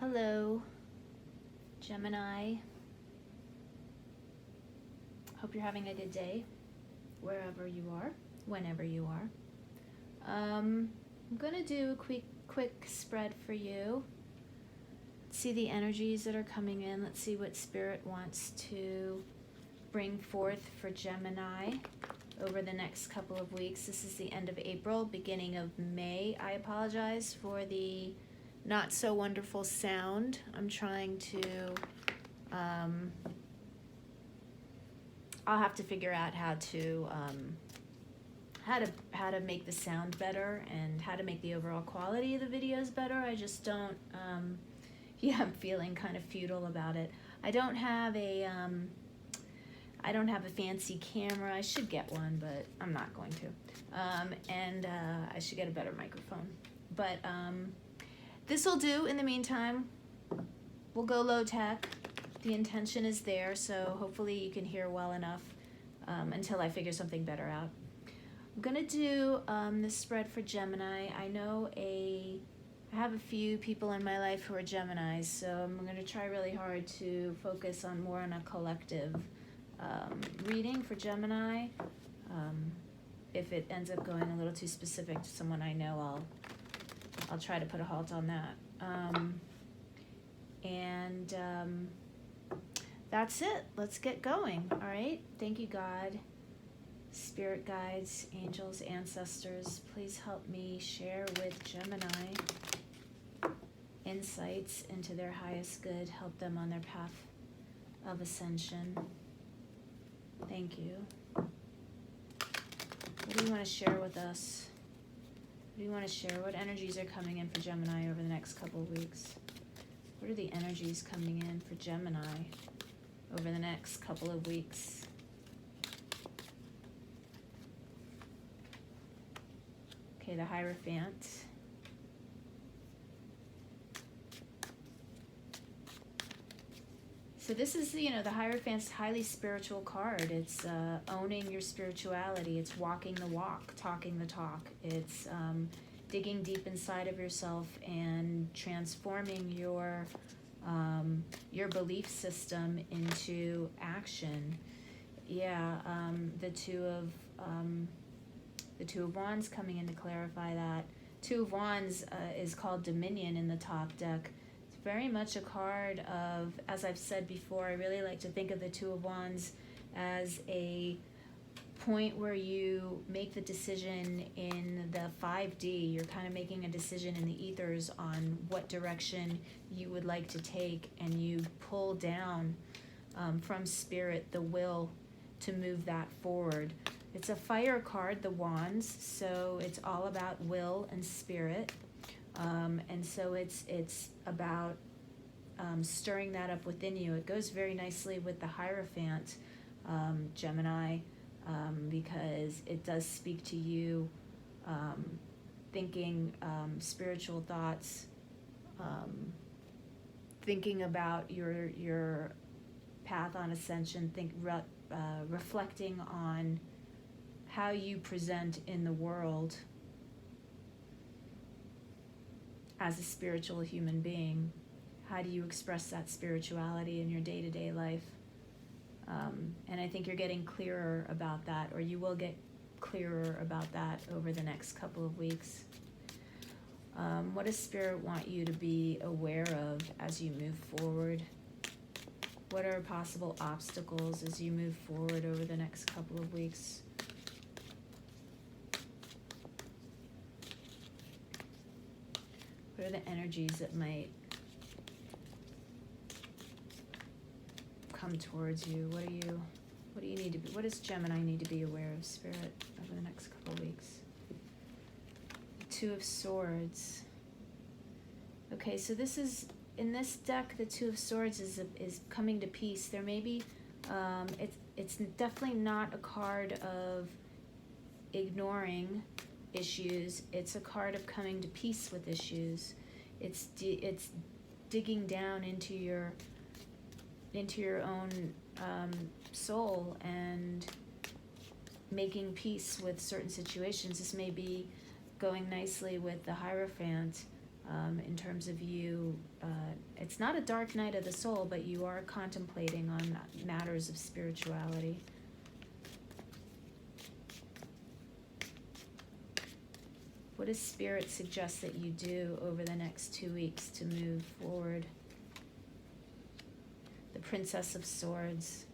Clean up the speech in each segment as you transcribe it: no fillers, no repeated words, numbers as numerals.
Hello, Gemini. Hope you're having a good day, wherever you are, whenever you are. I'm gonna do a quick spread for you. Let's see the energies that are coming in. Let's see what Spirit wants to bring forth for Gemini over the next couple of weeks. This is the end of April, beginning of May. I apologize for the not so wonderful sound. I'm trying to I'll have to figure out how to make the sound better and how to make the overall quality of the videos better. I just don't I'm feeling kind of futile about it. I don't have a fancy camera. I should get one, but I'm not going to. And I should get a better microphone. But this will do. In the meantime, we'll go low tech. The intention is there, so hopefully you can hear well enough until I figure something better out. I'm gonna do this spread for Gemini. I have a few people in my life who are Geminis, so I'm gonna try really hard to focus more on a collective reading for Gemini. If it ends up going a little too specific to someone I know, I'll try to put a halt on that. That's it. Let's get going. All right. Thank you, God. Spirit guides, angels, ancestors, please help me share with Gemini insights into their highest good. Help them on their path of ascension. Thank you. What do you want to share with us? What do you want to share? What energies are coming in for Gemini over the next couple of weeks? What are the energies coming in for Gemini over the next couple of weeks? Okay, the Hierophant. So this is, the Hierophant's highly spiritual card. It's owning your spirituality. It's walking the walk, talking the talk. It's digging deep inside of yourself and transforming your belief system into action. Yeah, the Two of Wands coming in to clarify that. Two of Wands is called Dominion in the top deck. Very much a card of, as I've said before, I really like to think of the Two of Wands as a point where you make the decision in the 5D. You're kind of making a decision in the ethers on what direction you would like to take, and you pull down from Spirit the will to move that forward. It's a fire card, the Wands, so it's all about will and spirit. And so it's about stirring that up within you. It goes very nicely with the Hierophant, Gemini, because it does speak to you thinking spiritual thoughts, thinking about your path on ascension, reflecting on how you present in the world as a spiritual human being. How do you express that spirituality in your day-to-day life? And I think you're getting clearer about that, or you will get clearer about that over the next couple of weeks. What does Spirit want you to be aware of as you move forward? What are possible obstacles as you move forward over the next couple of weeks? What are the energies that might come towards you? What do you need to be? What does Gemini need to be aware of, Spirit, over the next couple of weeks? The Two of Swords. Okay, so this is, in this deck, the Two of Swords is coming to peace. There may be, it's definitely not a card of ignoring issues. It's a card of coming to peace with issues. It's digging down into your own soul and making peace with certain situations. This may be going nicely with the Hierophant, in terms of you. It's not a dark night of the soul, but you are contemplating on matters of spirituality. What does Spirit suggest that you do over the next 2 weeks to move forward? The Princess of Swords.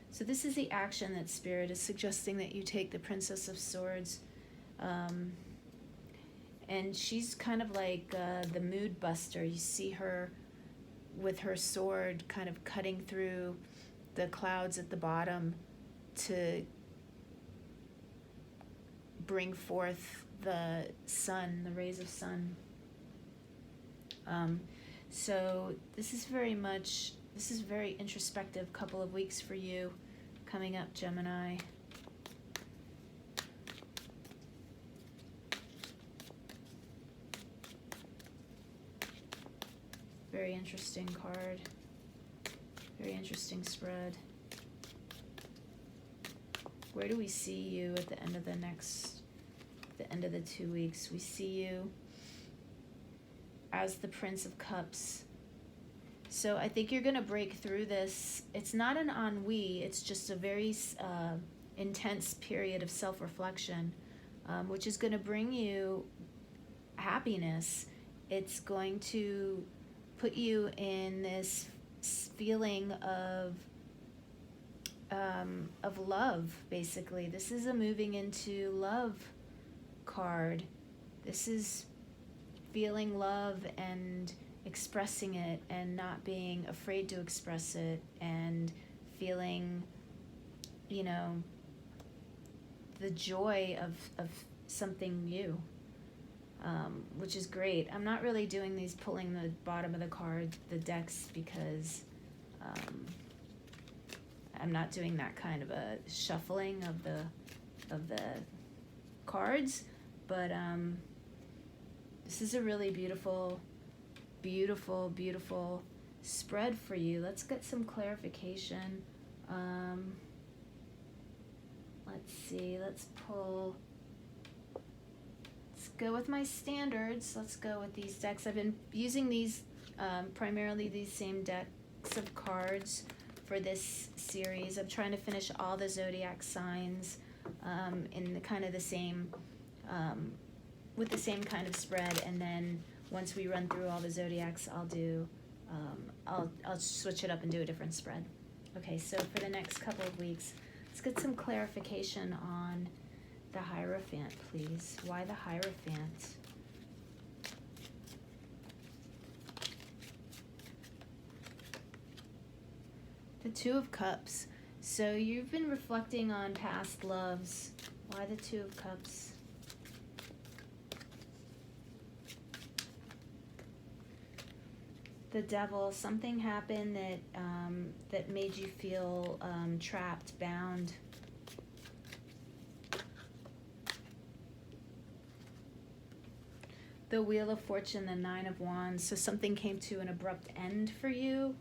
So this is the action that Spirit is suggesting that you take, the Princess of Swords. And she's kind of like the mood buster. You see her with her sword kind of cutting through the clouds at the bottom to bring forth the sun, the rays of sun. So this is very introspective couple of weeks for you coming up, Gemini. Very interesting card. Very interesting spread. Where do we see you at the end of the end of the 2 weeks? We see you as the Prince of Cups. So I think you're going to break through this. It's not an ennui. It's just a very intense period of self-reflection, which is going to bring you happiness. It's going to put you in this feeling of love, basically. This is a moving into love card. This is feeling love and expressing it and not being afraid to express it and feeling, the joy of something new, which is great. I'm not really doing these pulling the bottom of the decks, because I'm not doing that kind of a shuffling of the cards, but this is a really beautiful spread for you. Let's get some clarification. Let's see, let's go with my standards. Let's go with these decks. I've been using these, primarily these same decks of cards for this series. I'm trying to finish all the zodiac signs in the kind of the same, with the same kind of spread, and then once we run through all the zodiacs, I'll do, I'll switch it up and do a different spread. Okay, so for the next couple of weeks, let's get some clarification on the Hierophant, please. Why the Hierophant? The Two of Cups. So you've been reflecting on past loves. Why the Two of Cups? The Devil. Something happened that made you feel trapped, bound. The Wheel of Fortune, the Nine of Wands. So something came to an abrupt end for you,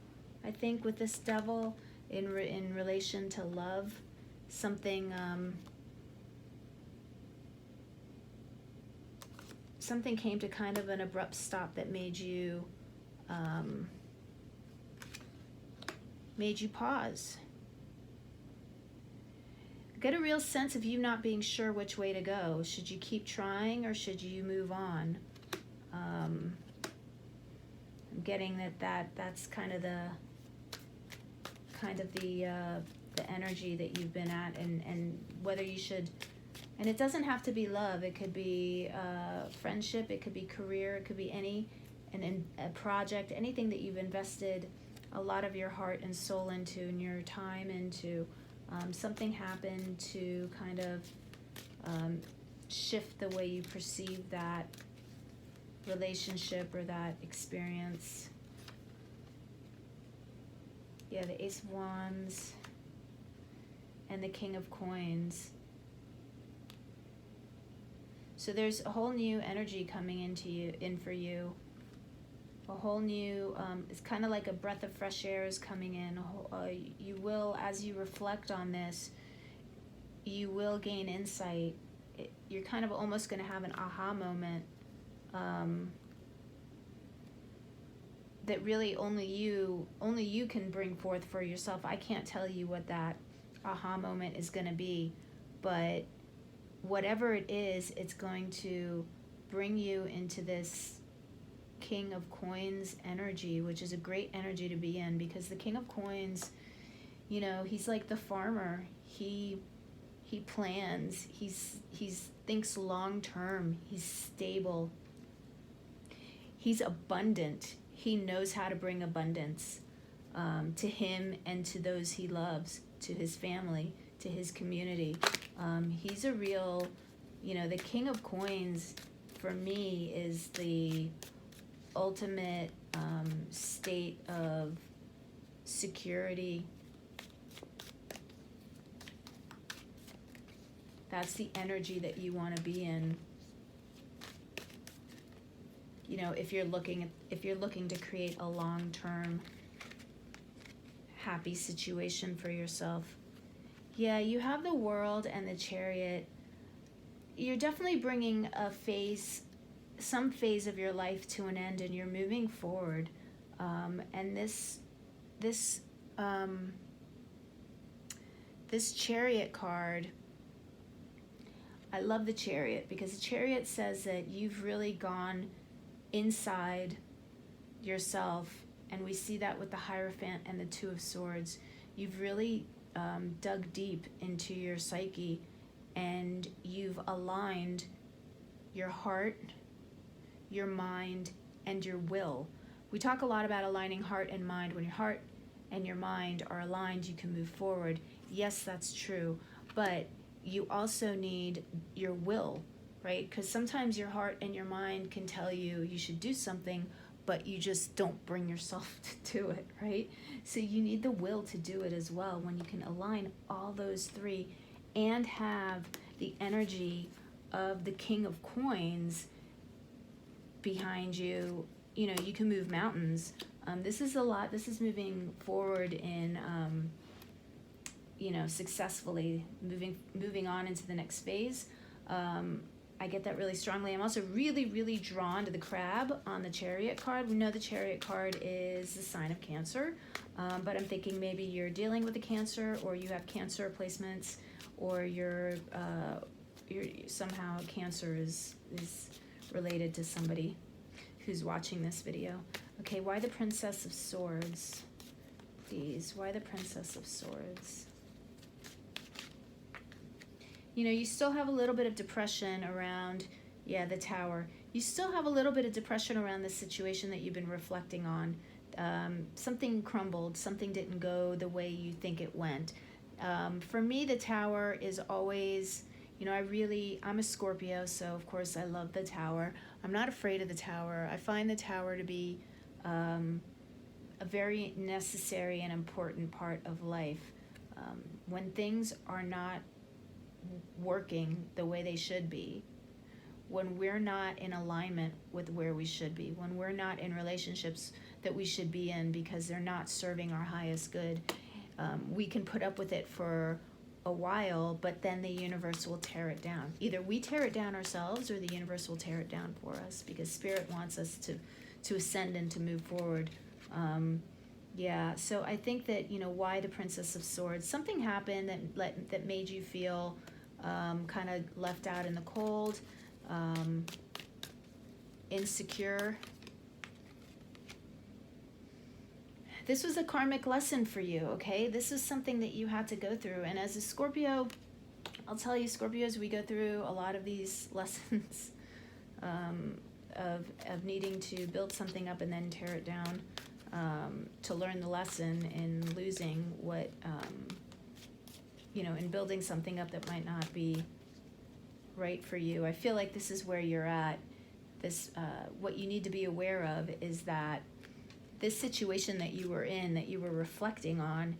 I think, with this Devil in relation to love. Something came to kind of an abrupt stop that made you pause. Get a real sense of you not being sure which way to go. Should you keep trying or should you move on? I'm getting that's kind of the energy that you've been at, and whether you should. And it doesn't have to be love. It could be friendship. It could be career. It could be a project, anything that you've invested a lot of your heart and soul into and your time into. Something happened to kind of shift the way you perceive that relationship or that experience. Yeah, the Ace of Wands and the King of Coins. So there's a whole new energy coming in for you. A whole new, it's kind of like a breath of fresh air is coming in. You will, as you reflect on this, you will gain insight. You're kind of almost going to have an aha moment that really only you can bring forth for yourself. I can't tell you what that aha moment is going to be, but whatever it is, it's going to bring you into this King of Coins energy, which is a great energy to be in, because the King of Coins, you know, he's like the farmer. He plans. He's thinks long term. He's stable. He's abundant. He knows how to bring abundance to him and to those he loves, to his family, to his community. He's a real, you know, the King of Coins for me is the ultimate state of security. That's the energy that you want to be in. You know, if you're looking to create a long-term happy situation for yourself. Yeah, you have the World and the Chariot. You're definitely bringing some phase of your life to an end, and you're moving forward. And this Chariot card, I love the Chariot, because the Chariot says that you've really gone inside yourself, and we see that with the Hierophant and the Two of Swords. You've really dug deep into your psyche, and you've aligned your heart, your mind, and your will. We talk a lot about aligning heart and mind. When your heart and your mind are aligned, you can move forward. Yes, that's true, but you also need your will, right? Because sometimes your heart and your mind can tell you you should do something, but you just don't bring yourself to do it, right? So you need the will to do it as well. When you can align all those three and have the energy of the King of Coins behind you, you know, you can move mountains. This is a lot. This is moving forward in you know, successfully moving on into the next phase. I get that really strongly. I'm also really, really drawn to the Crab on the Chariot card. We know the Chariot card is the sign of Cancer, but I'm thinking maybe you're dealing with a Cancer, or you have Cancer placements, or you're somehow Cancer is related to somebody who's watching this video. Okay, why the Princess of Swords? Please, why the Princess of Swords? You know, you still have a little bit of depression around, yeah, the Tower. You still have a little bit of depression around the situation that you've been reflecting on. Something crumbled, something didn't go the way you think it went. For me, the Tower is always, you know, I'm a Scorpio, so of course I love the Tower. I'm not afraid of the Tower. I find the Tower to be a very necessary and important part of life. When things are not working the way they should be, when we're not in alignment with where we should be, when we're not in relationships that we should be in because they're not serving our highest good, we can put up with it for a while, but then the universe will tear it down. Either we tear it down ourselves, or the universe will tear it down for us, because Spirit wants us to ascend and to move forward. Yeah, so I think that, you know, why the Princess of Swords? Something happened that made you feel kind of left out in the cold, insecure. This was a karmic lesson for you, okay? This is something that you had to go through. And as a Scorpio, I'll tell you, Scorpios, we go through a lot of these lessons of needing to build something up and then tear it down, to learn the lesson in losing what, you know, in building something up that might not be right for you. I feel like this is where you're at. This, what you need to be aware of is that this situation that you were in, that you were reflecting on,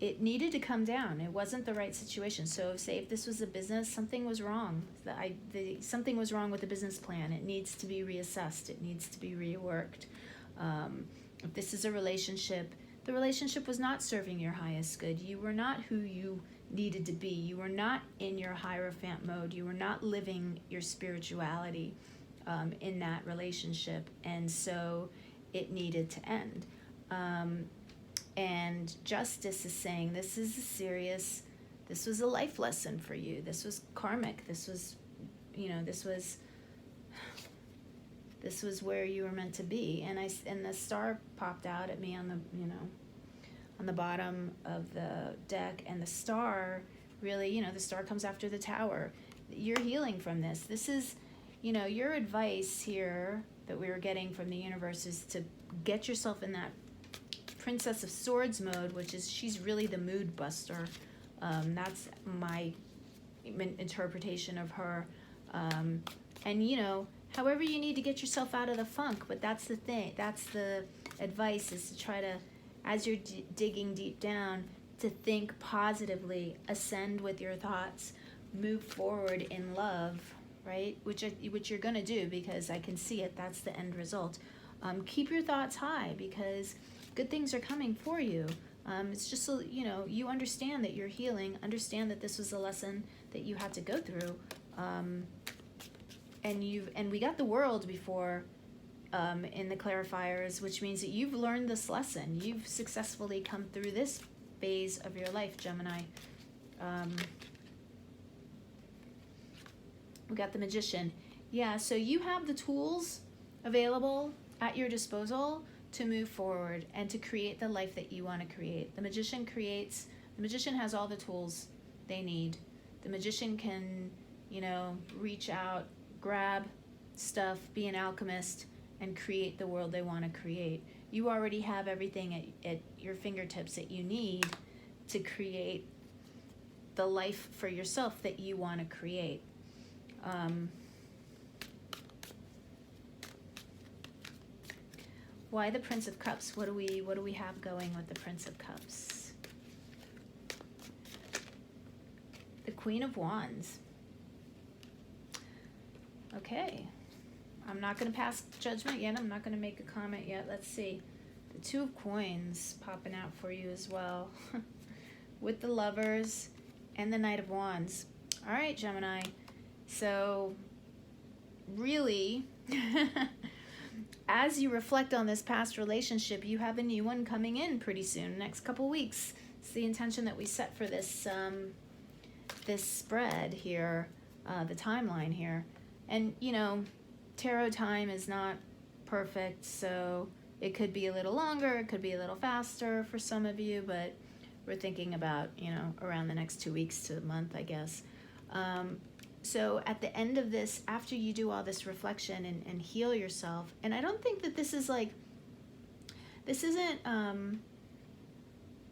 it needed to come down. It wasn't the right situation. So say if this was a business, something was wrong. Something was wrong with the business plan. It needs to be reassessed. It needs to be reworked. If this is a relationship, the relationship was not serving your highest good. You were not who you needed to be. You were not in your Hierophant mode. You were not living your spirituality. in that relationship, and so it needed to end. And Justice is saying this was a life lesson for you. This was karmic. This was, this was where you were meant to be. And the star popped out at me on the bottom of the deck, and the star really, the star comes after the tower. You're healing from this. This is, your advice here that we were getting from the universe is to get yourself in that Princess of Swords mode, which is, she's really the mood buster. That's my interpretation of her. And however you need to get yourself out of the funk, but that's the thing. That's the advice, is to try to, as you're digging deep down, to think positively, ascend with your thoughts, move forward in love, right? Which you're going to do, because I can see it. That's the end result. Keep your thoughts high, because good things are coming for you. It's just so, you understand that you're healing, understand that this was a lesson that you had to go through. And we got the World before in the clarifiers, which means that you've learned this lesson. You've successfully come through this phase of your life, Gemini. We got the Magician. Yeah, so you have the tools available at your disposal to move forward and to create the life that you want to create. The Magician has all the tools they need. The Magician can, reach out, grab stuff, be an alchemist, and create the world they want to create. You already have everything at your fingertips that you need to create the life for yourself that you want to create. Why the Prince of Cups? What do we have going with the Prince of Cups? The Queen of Wands. Okay. I'm not going to pass judgment yet. I'm not going to make a comment yet. Let's see. The Two of Coins popping out for you as well. With the Lovers and the Knight of Wands. All right, Gemini. So, really, as you reflect on this past relationship, you have a new one coming in pretty soon, next couple weeks. It's the intention that we set for this this spread here, the timeline here. And, tarot time is not perfect, so it could be a little longer, it could be a little faster for some of you, but we're thinking about, around the next 2 weeks to a month, I guess. So at the end of this, after you do all this reflection and heal yourself, and I don't think that this isn't,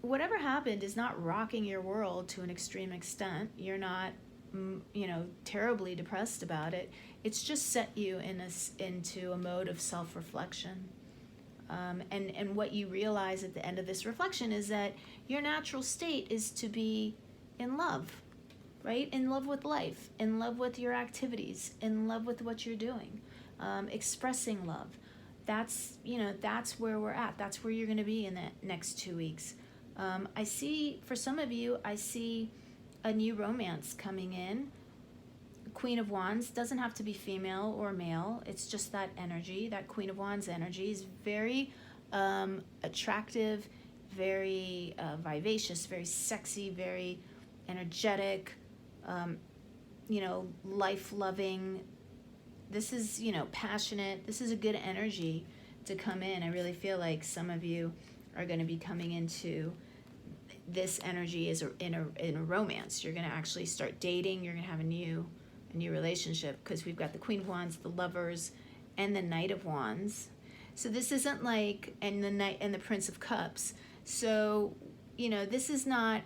whatever happened is not rocking your world to an extreme extent. You're not, terribly depressed about it. It's just set you into a mode of self-reflection. And what you realize at the end of this reflection is that your natural state is to be in love, right? In love with life, in love with your activities, in love with what you're doing, expressing love. That's where we're at. That's where you're going to be in the next 2 weeks. I see, for some of you, I see a new romance coming in. Queen of Wands doesn't have to be female or male. It's just that energy. That Queen of Wands energy is very attractive, very vivacious, very sexy, very energetic, life-loving. This is, passionate. This is a good energy to come in. I really feel like some of you are going to be coming into this energy is in a romance. You're going to actually start dating. You're going to have a new relationship, because we've got the Queen of Wands, the Lovers, and the Knight of Wands. So this isn't like, and the Knight and the Prince of Cups. So, this is not,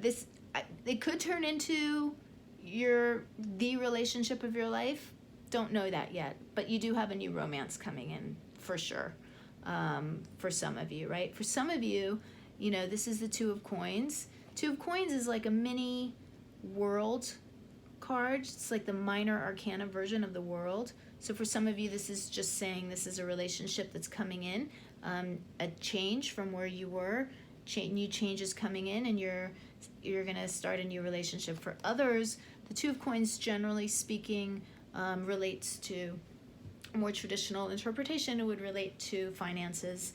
it could turn into the relationship of your life. Don't know that yet, but you do have a new romance coming in for sure. For some of you, right? For some of you, this is the Two of Coins. Two of Coins is like a mini world card. It's like the minor arcana version of the world. So for some of you, this is just saying this is a relationship that's coming in, a change from where you were, new changes coming in, and you're going to start a new relationship. For others, the Two of Coins, generally speaking, relates to a more traditional interpretation. It would relate to finances,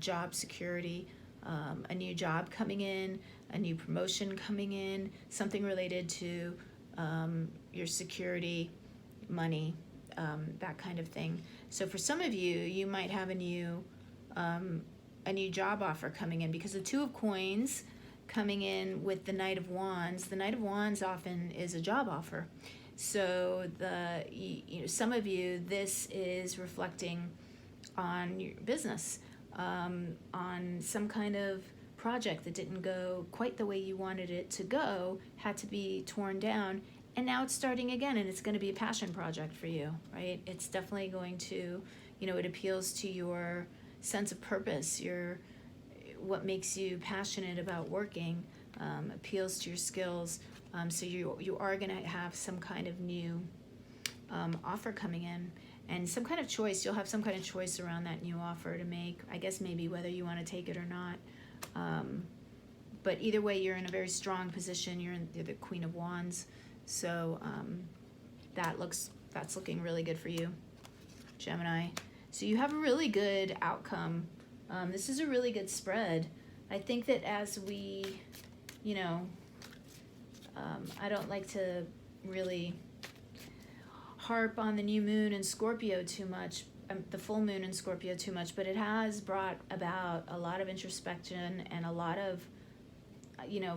job security, a new job coming in, a new promotion coming in, something related to your security, money, that kind of thing. So for some of you, you might have a new job offer coming in, because the Two of Coins coming in with the Knight of Wands. The Knight of Wands often is a job offer. So some of you, this is reflecting on your business, on some kind of project that didn't go quite the way you wanted it to go, had to be torn down, and now it's starting again, and it's going to be a passion project for you, right? It's definitely going to, it appeals to your sense of purpose, what makes you passionate about working, appeals to your skills. So you are going to have some kind of new offer coming in, and some kind of choice. You'll have some kind of choice around that new offer to make. I guess maybe whether you want to take it or not. But either way, you're in a very strong position. You're the Queen of Wands, so that's looking really good for you, Gemini. So you have a really good outcome. This is a really good spread. I think that as we, I don't like to really harp on the new moon in Scorpio too much, the full moon in Scorpio too much, but it has brought about a lot of introspection and a lot of,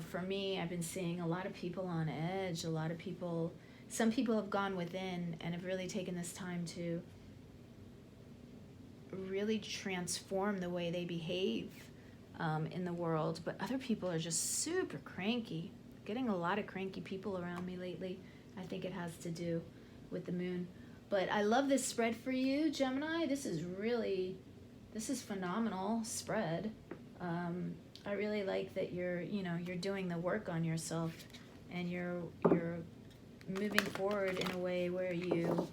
for me, I've been seeing a lot of people on edge, some people have gone within and have really taken this time to really transform the way they behave in the world, but other people are just super cranky. Getting a lot of cranky people around me lately. I think it has to do with the moon. But I love this spread for you, Gemini. This is phenomenal spread. I really like that you're doing the work on yourself, and you're moving forward in a way where you're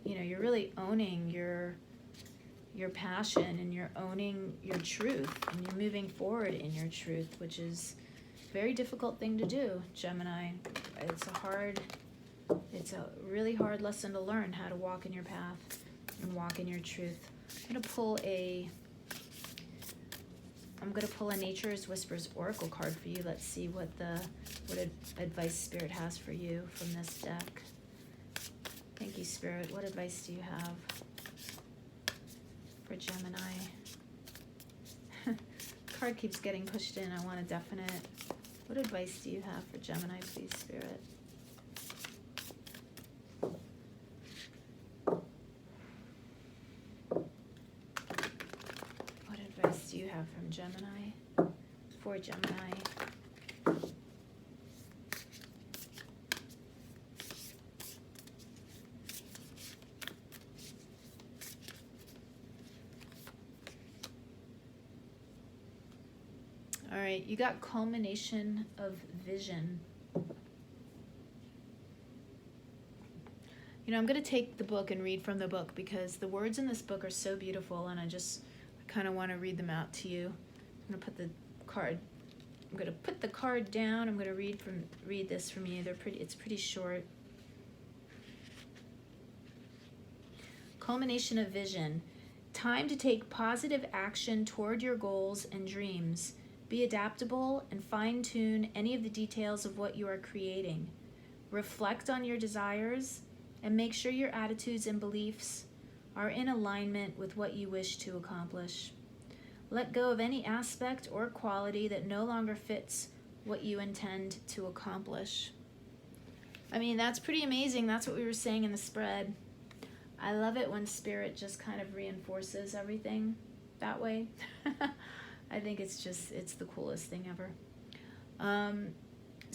really owning your passion, and you're owning your truth, and you're moving forward in your truth, which is a very difficult thing to do, Gemini. It's a really hard lesson to learn, how to walk in your path and walk in your truth. I'm going to pull a Nature's Whispers Oracle card for you. Let's see what advice Spirit has for you from this deck. Thank you, Spirit. What advice do you have for Gemini? Card keeps getting pushed in. I want a definite. What advice do you have for Gemini, please, Spirit? What advice do you have from Gemini for Gemini? All right, you got culmination of vision. I'm going to take the book and read from the book, because the words in this book are so beautiful, and I kind of want to read them out to you. I'm going to put the card down. I'm going to read this from you. It's pretty short. Culmination of vision. Time to take positive action toward your goals and dreams. Be adaptable and fine-tune any of the details of what you are creating. Reflect on your desires and make sure your attitudes and beliefs are in alignment with what you wish to accomplish. Let go of any aspect or quality that no longer fits what you intend to accomplish. I mean, that's pretty amazing. That's what we were saying in the spread. I love it when Spirit just kind of reinforces everything that way. I think it's the coolest thing ever.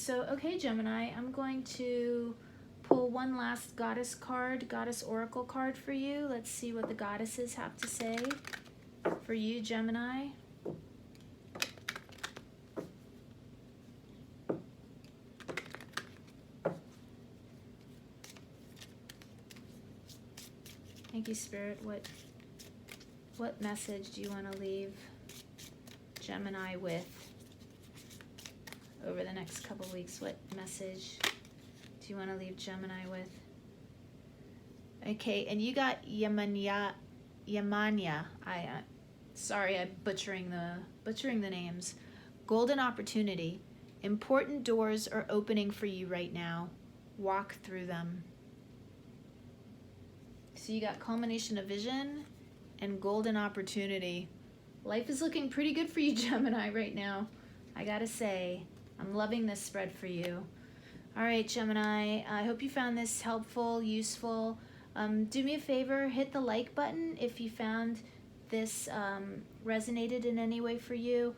Okay, Gemini, I'm going to pull one last goddess oracle card for you. Let's see what the goddesses have to say for you, Gemini. Thank you, Spirit. What message do you want to leave Gemini with over the next couple weeks? What message do you want to leave Gemini with? Okay, and you got Yamanya. Sorry, I'm butchering the names. Golden opportunity. Important doors are opening for you right now. Walk through them. So you got culmination of vision and golden opportunity. Life is looking pretty good for you, Gemini, right now. I gotta say, I'm loving this spread for you. All right, Gemini, I hope you found this helpful, useful. Do me a favor, hit the like button if you found this resonated in any way for you.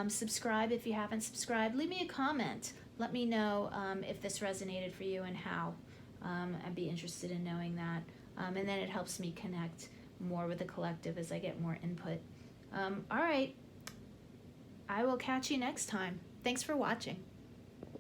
Subscribe if you haven't subscribed. Leave me a comment. Let me know if this resonated for you and how. I'd be interested in knowing that. And then it helps me connect more with the collective as I get more input. All right. I will catch you next time. Thanks for watching.